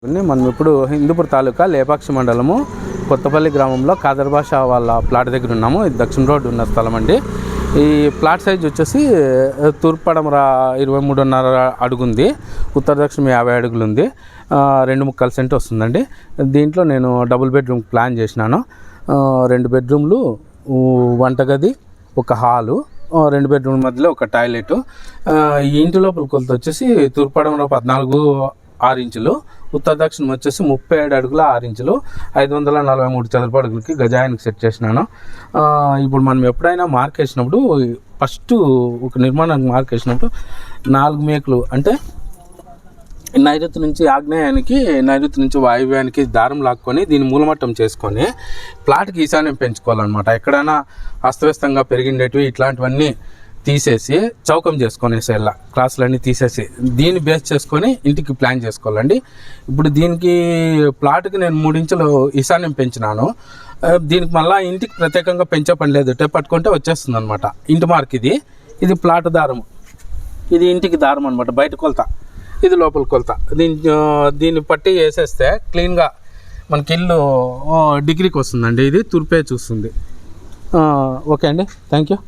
మనం ఇప్పుడు హిందూపూర్ తాలూకా లేపాక్షి మండలము కొత్తపల్లి గ్రామంలో కాదర్ భాష వాళ్ళ ప్లాట్ దగ్గర ఉన్నాము. ఇది దక్షిణ రోడ్డు ఉన్న స్థలం అండి. ఈ ప్లాట్ సైజ్ వచ్చేసి తూర్పు పడమర 23.5 అడుగుంది, ఉత్తర దక్షిణం 50 అడుగులు ఉంది. 2.75 సెంట్ వస్తుందండి. దీంట్లో నేను డబుల్ బెడ్రూమ్ ప్లాన్ చేసినాను. 2 బెడ్రూమ్లు, వంటగది, ఒక హాలు, 2 బెడ్రూమ్ మధ్యలో ఒక టాయిలెట్. ఈ ఇంటి లోపల కొలత వచ్చేసి తూర్పు పడమర 14.6 ఇంచులు, ఉత్తర దక్షిణం వచ్చేసి 37 అడుగుల 6 ఇంచులు, 543 చదరపు అడుగులకి గజాయానికి సెట్ చేసినాను. ఇప్పుడు మనం ఎప్పుడైనా మార్క్ వేసినప్పుడు ఫస్ట్ ఒక నిర్మాణానికి మార్క్ వేసినప్పుడు 4 మేకులు అంటే నైరుతి నుంచి ఆగ్నేయానికి, నైరుతి నుంచి వాయువ్యానికి దారం లాక్కొని దీన్ని మూలమట్టం చేసుకొని ప్లాట్కి ఈశాన్యం పెంచుకోవాలన్నమాట. ఎక్కడైనా అస్తవ్యస్తంగా పెరిగిండేటివి ఇట్లాంటివన్నీ తీసేసి చౌకం చేసుకొనేసేలా, క్లాసులన్నీ తీసేసి దీన్ని బేస్ చేసుకొని ఇంటికి ప్లాన్ చేసుకోవాలండి. ఇప్పుడు దీనికి ప్లాట్కి నేను 3 ఇంచులు ఈశాన్యం పెంచినాను. దీనికి మళ్ళీ ఇంటికి ప్రత్యేకంగా పెంచే పని లేదు, టేప్ పట్టుకుంటే వచ్చేస్తుంది అనమాట. ఇంటి మార్క్ ఇది ప్లాట్ దారం, ఇది ఇంటికి దారం అనమాట. బయట కొలత, ఇది లోపల కొలత. దీన్ని పట్టి వేసేస్తే క్లీన్గా మనకి ఇల్లు డిగ్రీకి వస్తుందండి. ఇది తూర్పే చూస్తుంది. ఓకే అండి, థ్యాంక్ యూ.